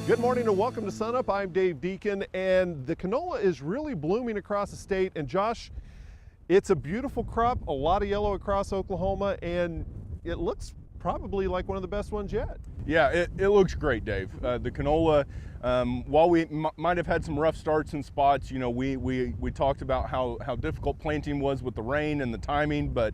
Good morning and welcome to SUNUP. I'm Dave Deacon, and the canola is really blooming across the state. And Josh, it's a beautiful crop, a lot of yellow across Oklahoma, and it looks probably like one of the best ones yet. Yeah, it looks great, Dave. The canola, while we might have had some rough starts in spots, you know, we talked about how difficult planting was with the rain and the timing, but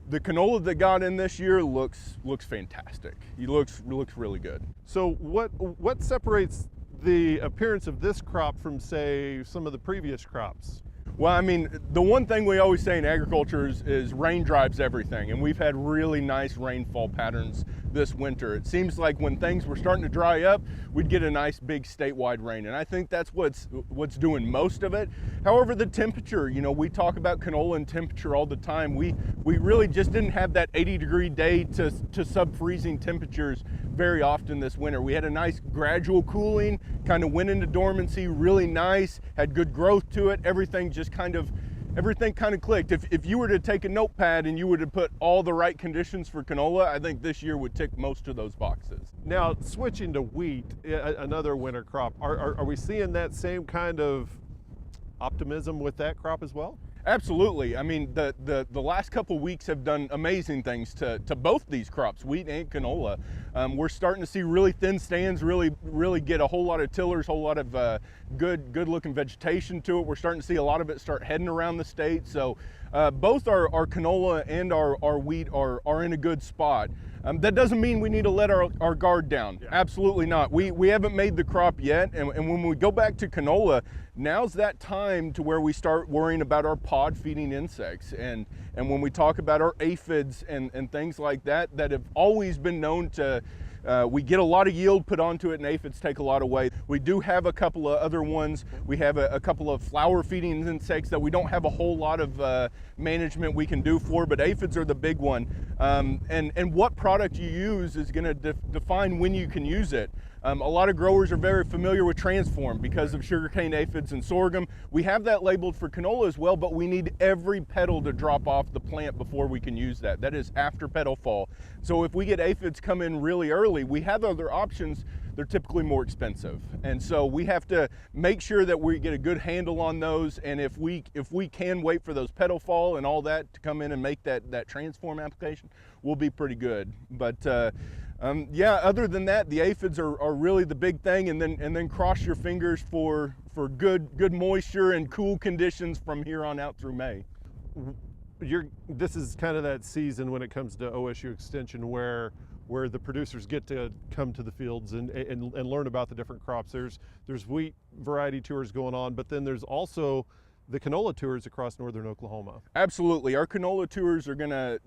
the canola that got in this year looks fantastic. It looks really good. So what separates the appearance of this crop from, say, some of the previous crops? Well, I mean, the one thing we always say in agriculture is rain drives everything, and we've had really nice rainfall patterns this winter. It seems like when things were starting to dry up, we'd get a nice big statewide rain, and I think that's what's doing most of it. However, the temperature, you know, we talk about canola and temperature all the time. We really just didn't have that 80-degree day to sub-freezing temperatures very often this winter. We had a nice gradual cooling, kind of went into dormancy, really nice, had good growth to it. Everything kind of clicked. If you were to take a notepad and you were to put all the right conditions for canola, I think this year would tick most of those boxes. Now, switching to wheat, another winter crop, are we seeing that same kind of optimism with that crop as well? Absolutely. I mean, the last couple weeks have done amazing things to both these crops, wheat and canola. We're starting to see really thin stands, really get a whole lot of tillers, whole lot of good looking vegetation to it. We're starting to see a lot of it start heading around the state. So both our canola and our wheat are in a good spot. That doesn't mean we need to let our guard down. Yeah. Absolutely not. We haven't made the crop yet, and when we go back to canola, now's that time to where we start worrying about our pod feeding insects, and when we talk about our aphids and things like that have always been known to, we get a lot of yield put onto it and aphids take a lot away. We do have a couple of other ones. We have a couple of flower feeding insects that we don't have a whole lot of management we can do for, but aphids are the big one. And what product you use is gonna define when you can use it. A lot of growers are very familiar with Transform because of sugarcane aphids and sorghum. We have that labeled for canola as well, but we need every petal to drop off the plant before we can use that. That is after petal fall. So if we get aphids come in really early, we have other options. They're typically more expensive. And so we have to make sure that we get a good handle on those. And if we can wait for those petal fall and all that to come in and make that Transform application, we'll be pretty good. But yeah, other than that, the aphids are really the big thing, and then cross your fingers for good moisture and cool conditions from here on out through May. This is kind of that season when it comes to OSU Extension where the producers get to come to the fields and learn about the different crops. There's wheat variety tours going on, but then there's also the canola tours across northern Oklahoma. Absolutely. Our canola tours are gonna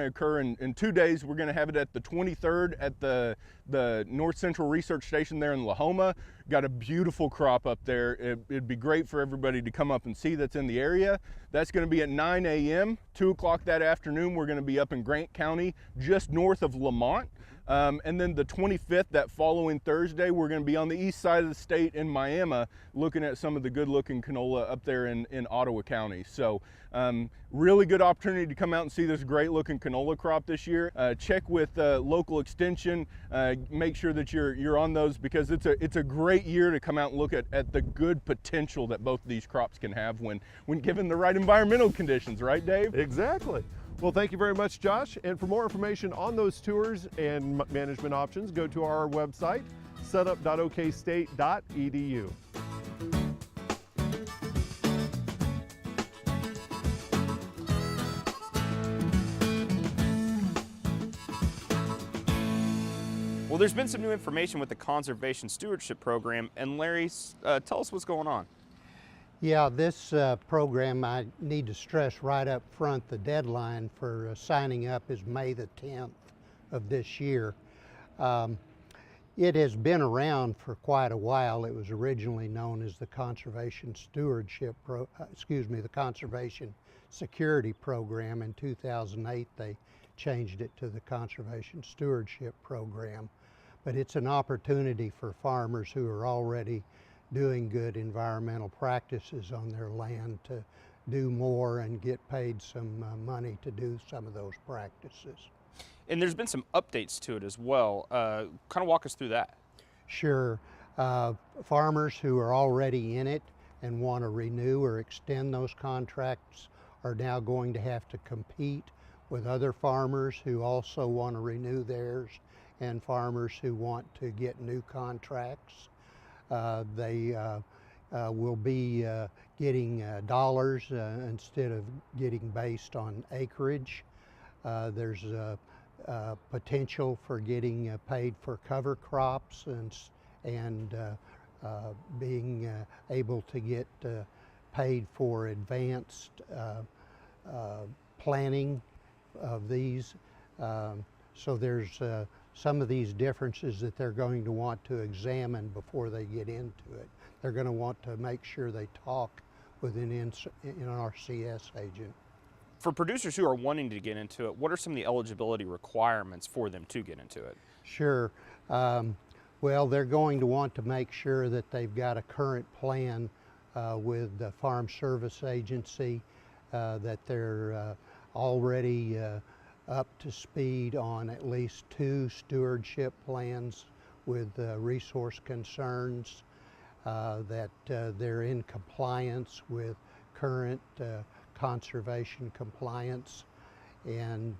occur in 2 days. We're gonna have it at the 23rd at the North Central Research Station there in Lahoma. Got a beautiful crop up there. It'd be great for everybody to come up and see that's in the area. That's gonna be at 9 a.m. 2 o'clock that afternoon, we're gonna be up in Grant County, just north of Lamont. And then the 25th, that following Thursday, we're going to be on the east side of the state in Miami, looking at some of the good-looking canola up there in Ottawa County. So really good opportunity to come out and see this great-looking canola crop this year. Check with local extension. Make sure that you're on those, because it's a great year to come out and look at the good potential that both of these crops can have when given the right environmental conditions, right, Dave? Exactly. Well, thank you very much, Josh. And for more information on those tours and management options, go to our website, sunup.okstate.edu. Well, there's been some new information with the Conservation Stewardship Program, and Larry, tell us what's going on. Yeah, this program, I need to stress right up front, the deadline for signing up is May the 10th of this year. It has been around for quite a while. It was originally known as the Conservation the Conservation Security Program. In 2008, they changed it to the Conservation Stewardship Program. But it's an opportunity for farmers who are already doing good environmental practices on their land to do more and get paid some money to do some of those practices. And there's been some updates to it as well. Kind of walk us through that. Sure. Farmers who are already in it and want to renew or extend those contracts are now going to have to compete with other farmers who also want to renew theirs and farmers who want to get new contracts. They will be getting dollars instead of getting based on acreage. There's potential for getting paid for cover crops and being able to get paid for advanced planting of these. So there's some of these differences that they're going to want to examine before they get into it. They're going to want to make sure they talk with an NRCS agent. For producers who are wanting to get into it, what are some of the eligibility requirements for them to get into it? Sure. Well, they're going to want to make sure that they've got a current plan with the Farm Service Agency, that they're already up to speed on at least 2 stewardship plans with resource concerns, that they're in compliance with current conservation compliance, and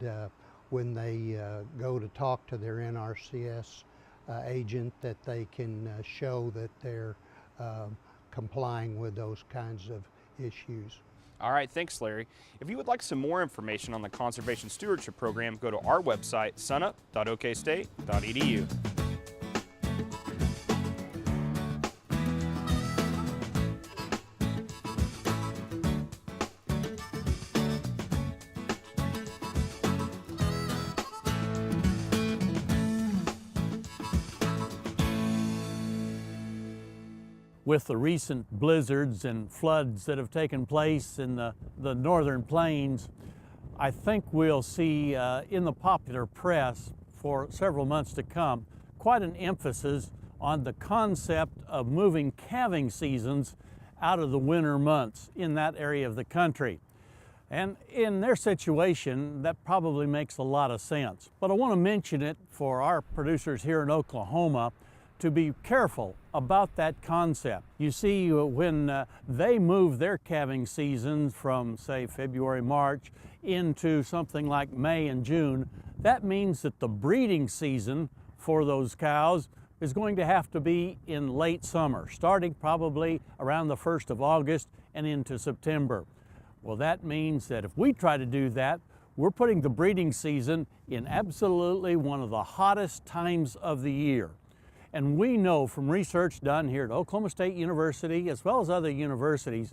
when they go to talk to their NRCS agent, that they can show that they're complying with those kinds of issues. All right, thanks, Larry. If you would like some more information on the Conservation Stewardship Program, go to our website, sunup.okstate.edu. With the recent blizzards and floods that have taken place in the northern plains, I think we'll see in the popular press for several months to come quite an emphasis on the concept of moving calving seasons out of the winter months in that area of the country. And in their situation, that probably makes a lot of sense. But I want to mention it for our producers here in Oklahoma to be careful about that concept. You see, when they move their calving seasons from, say, February, March into something like May and June, that means that the breeding season for those cows is going to have to be in late summer, starting probably around the 1st of August and into September. Well, that means that if we try to do that, we're putting the breeding season in absolutely one of the hottest times of the year. And we know from research done here at Oklahoma State University, as well as other universities,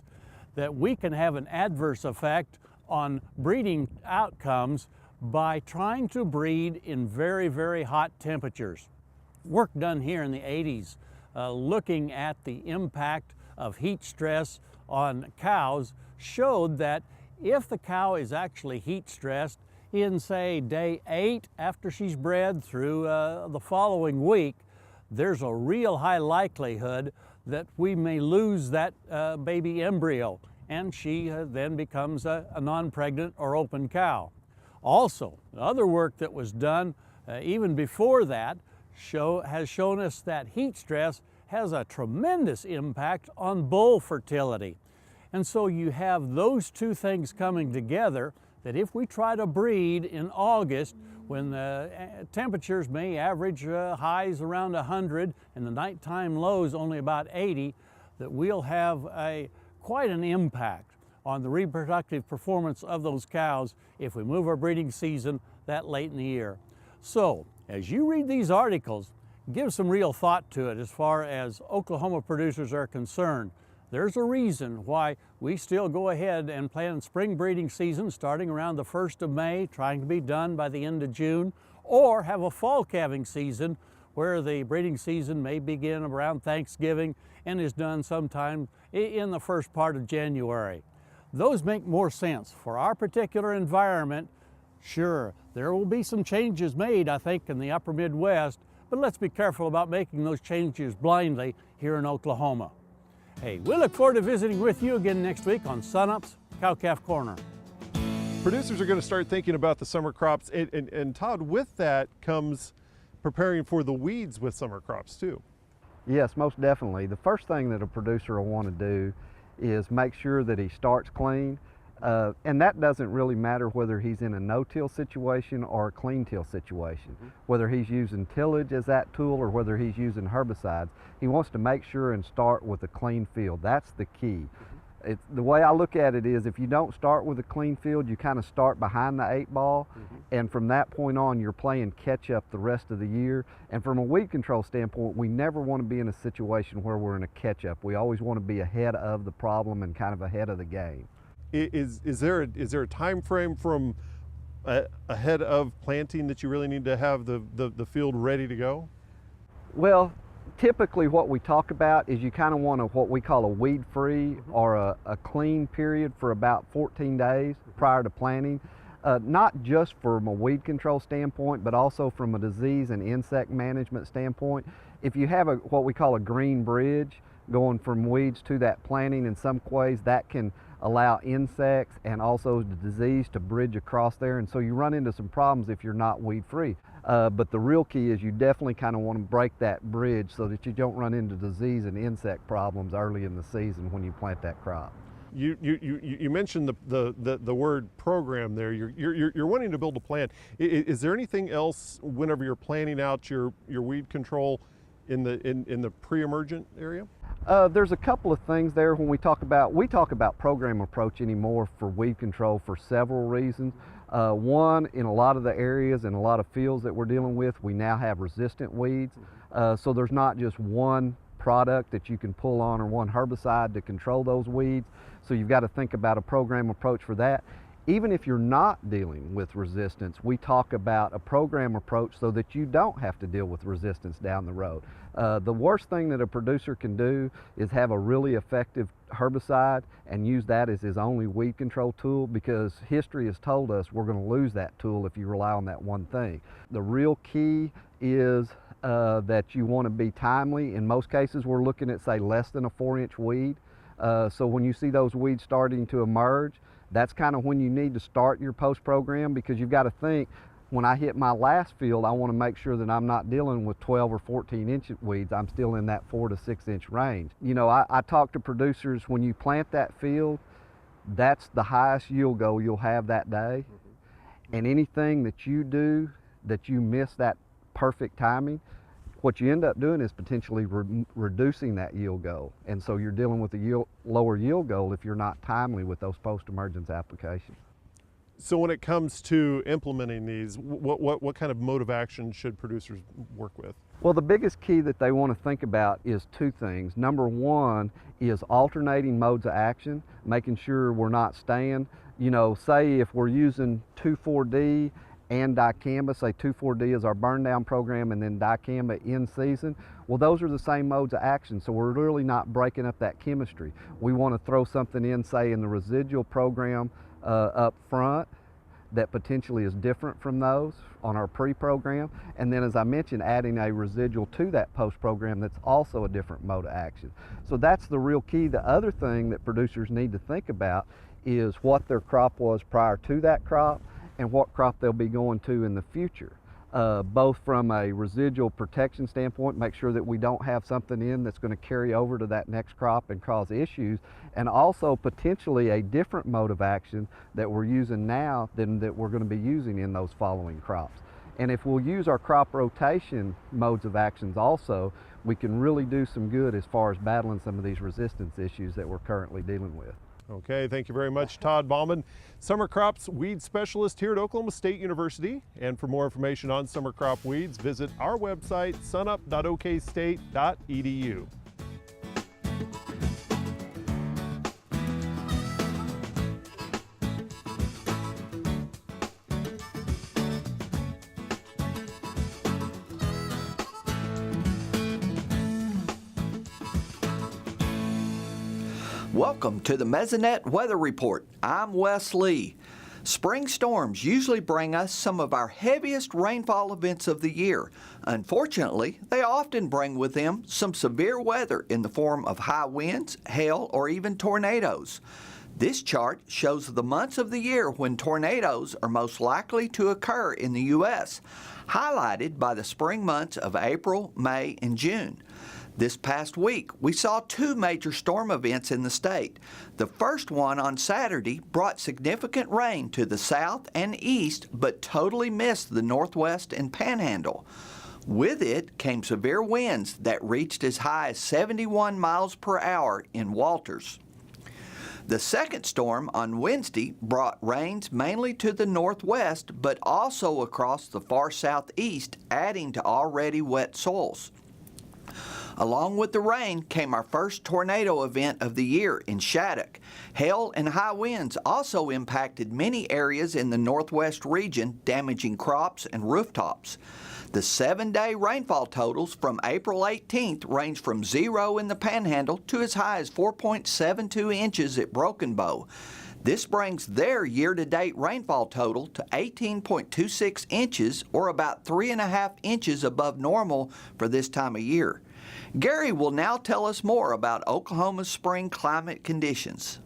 that we can have an adverse effect on breeding outcomes by trying to breed in very, very hot temperatures. Work done here in the 80s, looking at the impact of heat stress on cows, showed that if the cow is actually heat stressed in, say, day 8 after she's bred through the following week, there's a real high likelihood that we may lose that baby embryo, and she then becomes a non-pregnant or open cow. Also, other work that was done even before that has shown us that heat stress has a tremendous impact on bull fertility. And so you have those two things coming together, that if we try to breed in August, when the temperatures may average highs around 100 and the nighttime lows only about 80, that we'll have quite an impact on the reproductive performance of those cows if we move our breeding season that late in the year. So, as you read these articles, give some real thought to it as far as Oklahoma producers are concerned. There's a reason why we still go ahead and plan spring breeding season starting around the 1st of May, trying to be done by the end of June, or have a fall calving season where the breeding season may begin around Thanksgiving and is done sometime in the first part of January. Those make more sense for our particular environment. Sure, there will be some changes made, I think, in the upper Midwest, but let's be careful about making those changes blindly here in Oklahoma. Hey, we look forward to visiting with you again next week on SUNUP's Cow-Calf Corner. Producers are going to start thinking about the summer crops, and Todd, with that comes preparing for the weeds with summer crops too. Yes, most definitely. The first thing that a producer will want to do is make sure that he starts clean. And that doesn't really matter whether he's in a no-till situation or a clean till situation, whether he's using tillage as that tool or whether he's using herbicides. He wants to make sure and start with a clean field. That's the key. The way I look at it is, if you don't start with a clean field, you kind of start behind the 8 ball, and from that point on you're playing catch up the rest of the year. And from a weed control standpoint, we never want to be in a situation where we're in a catch up. We always want to be ahead of the problem and kind of ahead of the game. Is there a time frame from ahead of planting that you really need to have the field ready to go? Well, typically what we talk about is you kind of want what we call a weed-free or a clean period for about 14 days prior to planting. Not just from a weed control standpoint, but also from a disease and insect management standpoint. If you have what we call a green bridge going from weeds to that planting, in some ways that can allow insects and also the disease to bridge across there, and so you run into some problems if you're not weed free. But the real key is you definitely kind of want to break that bridge so that you don't run into disease and insect problems early in the season when you plant that crop. You mentioned the word program there. You're wanting to build a plan. Is there anything else whenever you're planning out your weed control in the pre-emergent area? There's a couple of things there when we talk about program approach anymore for weed control for several reasons. One, in a lot of the areas and a lot of fields that we're dealing with, we now have resistant weeds. So there's not just one product that you can pull on or one herbicide to control those weeds. So you've got to think about a program approach for that. Even if you're not dealing with resistance, we talk about a program approach so that you don't have to deal with resistance down the road. The worst thing that a producer can do is have a really effective herbicide and use that as his only weed control tool, because history has told us we're going to lose that tool if you rely on that one thing. The real key is that you want to be timely. In most cases, we're looking at, say, less than a 4-inch weed. So when you see those weeds starting to emerge, that's kind of when you need to start your post program, because you've got to think, when I hit my last field, I want to make sure that I'm not dealing with 12 or 14-inch weeds. I'm still in that 4 to 6-inch range. You know, I talk to producers, when you plant that field, that's the highest yield goal you'll have that day. And anything that you do that you miss that perfect timing, what you end up doing is potentially reducing that yield goal. And so you're dealing with a lower yield goal if you're not timely with those post-emergence applications. So when it comes to implementing these, what kind of mode of action should producers work with? Well, the biggest key that they want to think about is 2 things. Number 1 is alternating modes of action, making sure we're not staying, you know, say if we're using 2,4-D and dicamba, say 2,4-D is our burn down program and then dicamba in season, well, those are the same modes of action, so we're really not breaking up that chemistry. We want to throw something in, say, in the residual program up front that potentially is different from those on our pre-program, and then, as I mentioned, adding a residual to that post-program that's also a different mode of action. So that's the real key. The other thing that producers need to think about is what their crop was prior to that crop and what crop they'll be going to in the future. Both from a residual protection standpoint, make sure that we don't have something in that's going to carry over to that next crop and cause issues, and also potentially a different mode of action that we're using now than that we're going to be using in those following crops. And if we'll use our crop rotation modes of actions also, we can really do some good as far as battling some of these resistance issues that we're currently dealing with. Okay, thank you very much, Todd Baughman, summer crops weed specialist here at Oklahoma State University. And for more information on summer crop weeds, visit our website, sunup.okstate.edu. Welcome to the Mesonet Weather Report. I'm Wes Lee. Spring storms usually bring us some of our heaviest rainfall events of the year. Unfortunately, they often bring with them some severe weather in the form of high winds, hail, or even tornadoes. This chart shows the months of the year when tornadoes are most likely to occur in the U.S., highlighted by the spring months of April, May, and June. This past week, we saw 2 major storm events in the state. The first one on Saturday brought significant rain to the south and east, but totally missed the northwest and panhandle. With it came severe winds that reached as high as 71 miles per hour in Walters. The second storm on Wednesday brought rains mainly to the northwest, but also across the far southeast, adding to already wet soils. Along with the rain came our first tornado event of the year in Shattuck. Hail and high winds also impacted many areas in the northwest region, damaging crops and rooftops. The 7-day rainfall totals from April 18th range from 0 in the Panhandle to as high as 4.72 inches at Broken Bow. This brings their year-to-date rainfall total to 18.26 inches, or about 3.5 inches above normal for this time of year. Gary will now tell us more about Oklahoma's spring climate conditions.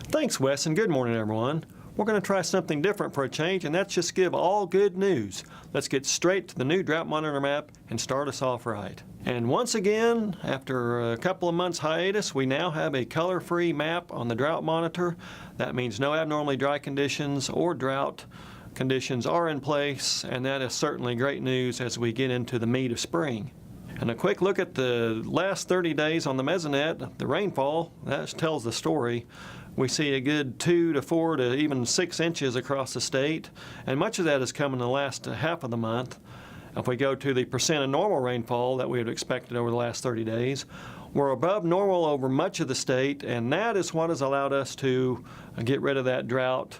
Thanks, Wes, and good morning, everyone. We're going to try something different for a change, and that's just give all good news. Let's get straight to the new drought monitor map and start us off right. And once again, after a couple of months hiatus, we now have a color-free map on the drought monitor. That means no abnormally dry conditions or drought conditions are in place, and that is certainly great news as we get into the meat of spring. And a quick look at the last 30 days on the Mesonet, the rainfall, that tells the story. We see a good 2 to 4 to even 6 inches across the state, and much of that has come in the last half of the month. If we go to the percent of normal rainfall that we would have expected over the last 30 days, we're above normal over much of the state, and that is what has allowed us to get rid of that drought,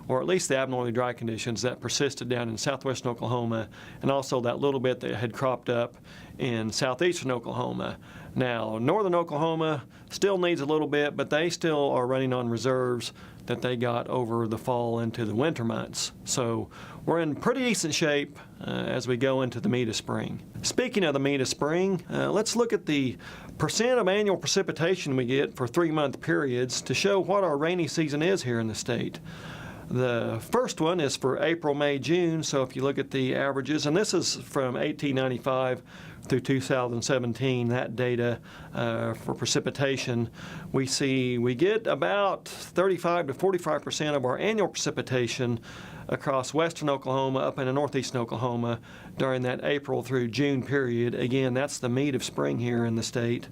or at least the abnormally dry conditions that persisted down in southwestern Oklahoma, and also that little bit that had cropped up in southeastern Oklahoma. Now, northern Oklahoma still needs a little bit, but they still are running on reserves that they got over the fall into the winter months. So we're in pretty decent shape as we go into the meat of spring. Speaking of the meat of spring, let's look at the percent of annual precipitation we get for 3-month periods to show what our rainy season is here in the state. The first one is for April, May, June, so if you look at the averages, and this is from 1895 through 2017, that data for precipitation, we see we get about 35 to 45% of our annual precipitation across western Oklahoma up into northeastern Oklahoma during that April through June period. Again, that's the meat of spring here in the state.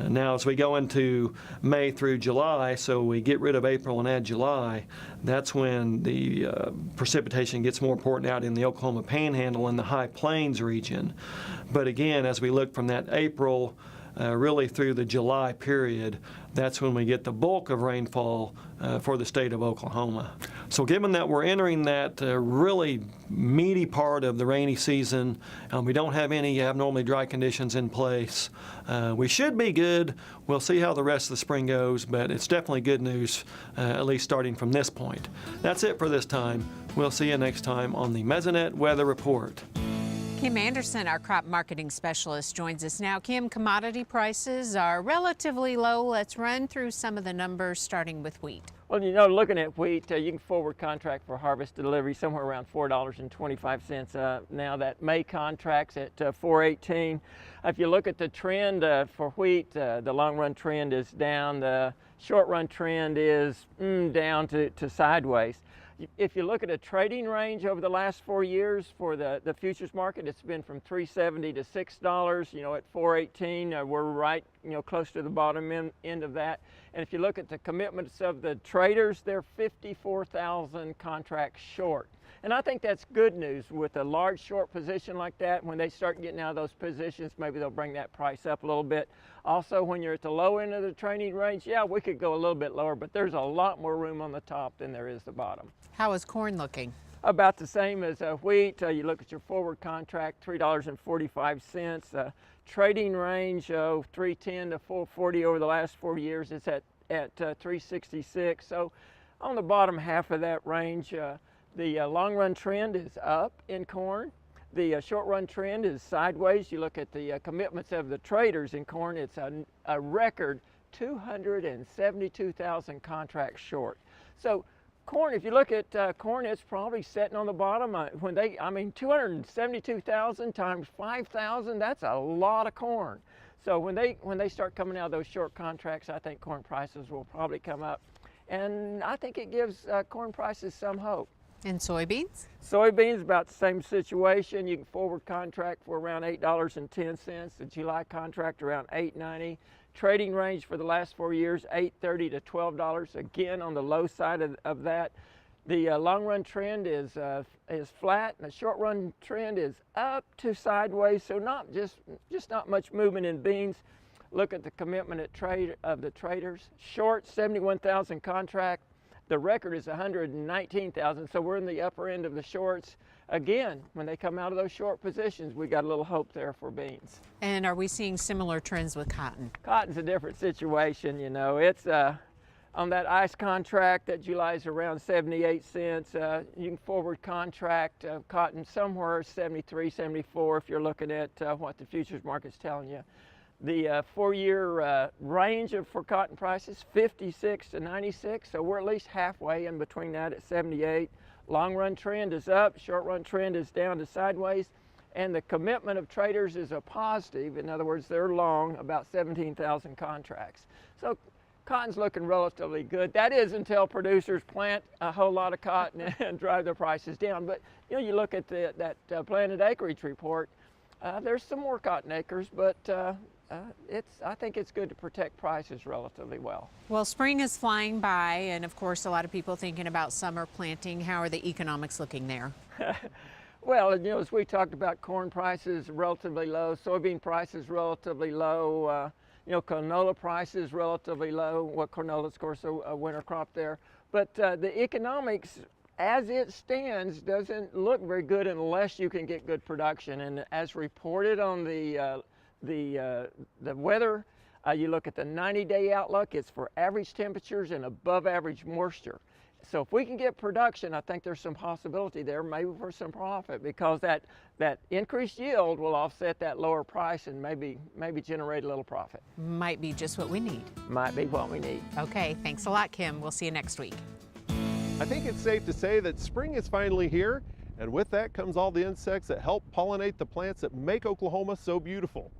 Now, as we go into May through July, so we get rid of April and add July, that's when the precipitation gets more important out in the Oklahoma Panhandle and the High Plains region. But again, as we look from that April really through the July period, that's when we get the bulk of rainfall for the state of Oklahoma. So given that we're entering that really meaty part of the rainy season, we don't have any abnormally dry conditions in place, we should be good. We'll see how the rest of the spring goes, but it's definitely good news, at least starting from this point. That's it for this time. We'll see you next time on the Mesonet Weather Report. Kim Anderson, our crop marketing specialist, joins us now. Kim, commodity prices are relatively low. Let's run through some of the numbers, starting with wheat. Well, you know, looking at wheat, you can forward contract for harvest delivery somewhere around $4.25. Now that May contract's at $4.18. If you look at the trend for wheat, the long run trend is down. The short run trend is down to sideways. If you look at a trading range over the last 4 years for the futures market, it's been from $3.70 to $6. You know, at $4.18, we're right, you know, close to the bottom end of that. And if you look at the commitments of the traders, they're 54,000 contracts short. And I think that's good news with a large short position like that. When they start getting out of those positions, maybe they'll bring that price up a little bit. Also, when you're at the low end of the trading range, yeah, we could go a little bit lower, but there's a lot more room on the top than there is the bottom. How is corn looking? About the same as wheat. You look at your forward contract, $3.45. Trading range of $3.10 to $4.40 over the last 4 years. It's at $3.66. So on the bottom half of that range, the long run trend is up in corn. The short run trend is sideways. You look at the commitments of the traders in corn, it's a record 272,000 contracts short. So corn, if you look at corn, it's probably sitting on the bottom. 272,000 times 5,000, that's a lot of corn. So when they start coming out of those short contracts, I think corn prices will probably come up. And I think it gives corn prices some hope. And soybeans? Soybeans, about the same situation. You can forward contract for around $8.10. The July contract around $8.90. Trading range for the last 4 years, $8.30 to $12. Again, on the low side of that. The long run trend is flat, and the short run trend is up to sideways. So not just not much movement in beans. Look at the commitment of the traders. Short 71,000 contract. The record is 119,000, so we're in the upper end of the shorts. Again, when they come out of those short positions, we got a little hope there for beans. And are we seeing similar trends with cotton? Cotton's a different situation, you know. It's on that ICE contract, that July is around 78 cents. You can forward contract cotton somewhere 73, 74 if you're looking at what the futures market's telling you. The 4-year range for cotton prices, 56 to 96, so we're at least halfway in between that at 78. Long run trend is up, short run trend is down to sideways, and the commitment of traders is a positive. In other words, they're long about 17,000 contracts. So cotton's looking relatively good. That is until producers plant a whole lot of cotton and drive their prices down. But you know, you look at that planted acreage report, there's some more cotton acres, but I think it's good to protect prices relatively well. Well, spring is flying by, and of course a lot of people thinking about summer planting. How are the economics looking there? Well, you know, as we talked about, corn prices relatively low, soybean prices relatively low, you know, canola prices relatively low. Well, canola is of course a winter crop there, but the economics as it stands doesn't look very good unless you can get good production. And as reported on the weather, you look at the 90-day outlook, it's for average temperatures and above average moisture. So if we can get production, I think there's some possibility there, maybe for some profit, because that increased yield will offset that lower price and maybe generate a little profit. Might be just what we need. Might be what we need. Okay, thanks a lot, Kim. We'll see you next week. I think it's safe to say that spring is finally here, and with that comes all the insects that help pollinate the plants that make Oklahoma so beautiful.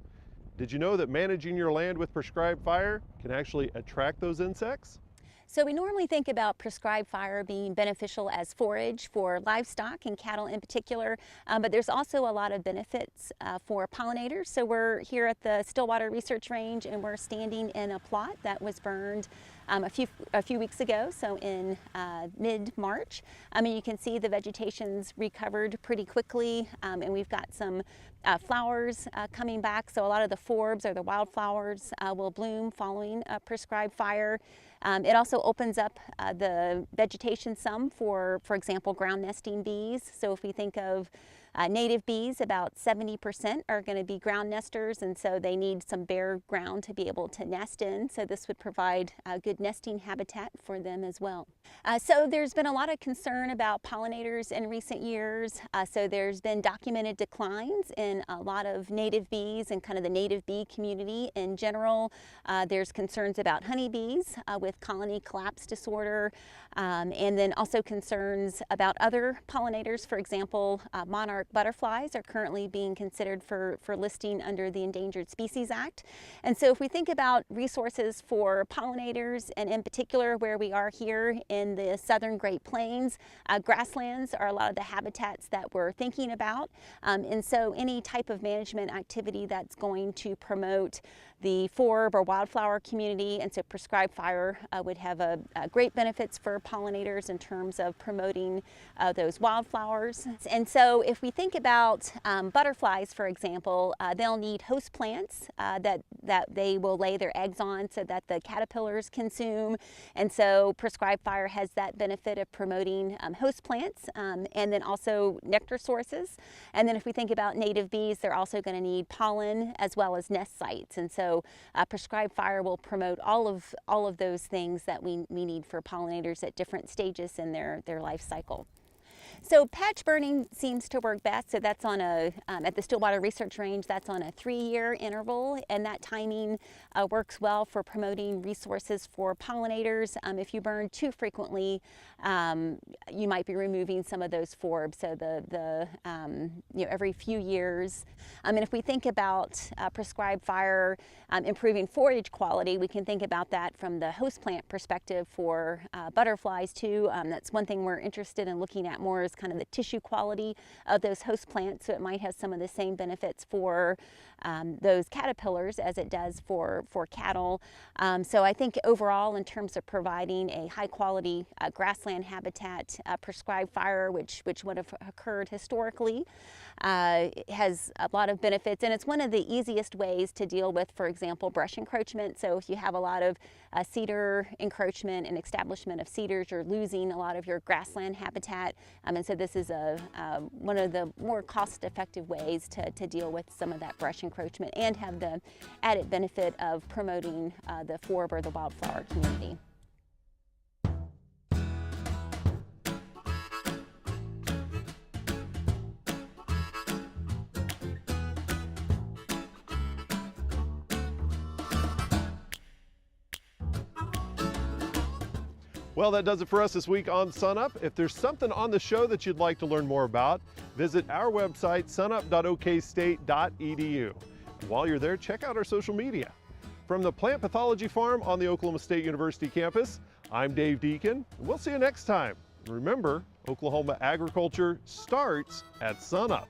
Did you know that managing your land with prescribed fire can actually attract those insects? So we normally think about prescribed fire being beneficial as forage for livestock and cattle in particular, but there's also a lot of benefits for pollinators. So we're here at the Stillwater Research Range, and we're standing in a plot that was burned a few weeks ago, so in mid-March. I mean, you can see the vegetation's recovered pretty quickly, and we've got some flowers coming back. So a lot of the forbs or the wildflowers will bloom following prescribed fire. It also opens up the vegetation some for example, ground nesting bees. So if we think of native bees, about 70% are going to be ground nesters, and so they need some bare ground to be able to nest in. So this would provide a good nesting habitat for them as well. So there's been a lot of concern about pollinators in recent years. So there's been documented declines in a lot of native bees and kind of the native bee community in general. There's concerns about honeybees with colony collapse disorder, and then also concerns about other pollinators. For example, monarch butterflies are currently being considered for listing under the Endangered Species Act. And so if we think about resources for pollinators, and in particular where we are here in the southern Great Plains, grasslands are a lot of the habitats that we're thinking about. And so any type of management activity that's going to promote the forb or wildflower community, and so prescribed fire would have great benefits for pollinators in terms of promoting those wildflowers. And so if we think about butterflies, for example, they'll need host plants that they will lay their eggs on so that the caterpillars consume. And so prescribed fire has that benefit of promoting host plants, and then also nectar sources. And then if we think about native bees, they're also going to need pollen as well as nest sites. And so prescribed fire will promote all of those things that we need for pollinators at different stages in their life cycle. So patch burning seems to work best. So that's on a, at the Stillwater Research Range, that's on a 3-year interval, and that timing works well for promoting resources for pollinators. If you burn too frequently, you might be removing some of those forbs. So every few years. And if we think about prescribed fire improving forage quality, we can think about that from the host plant perspective for butterflies too. That's one thing we're interested in looking at more, is kind of the tissue quality of those host plants. So it might have some of the same benefits for those caterpillars as it does for cattle. So I think overall, in terms of providing a high quality grassland habitat, prescribed fire, which would have occurred historically, has a lot of benefits, and it's one of the easiest ways to deal with, for example, brush encroachment. So if you have a lot of cedar encroachment and establishment of cedars, you're losing a lot of your grassland habitat, and so this is one of the more cost-effective ways to deal with some of that brush encroachment and have the added benefit of promoting the forb or the wildflower community. Well, that does it for us this week on SUNUP. If there's something on the show that you'd like to learn more about, visit our website, sunup.okstate.edu. While you're there, check out our social media. From the Plant Pathology Farm on the Oklahoma State University campus, I'm Dave Deacon, and we'll see you next time. And remember, Oklahoma agriculture starts at SUNUP.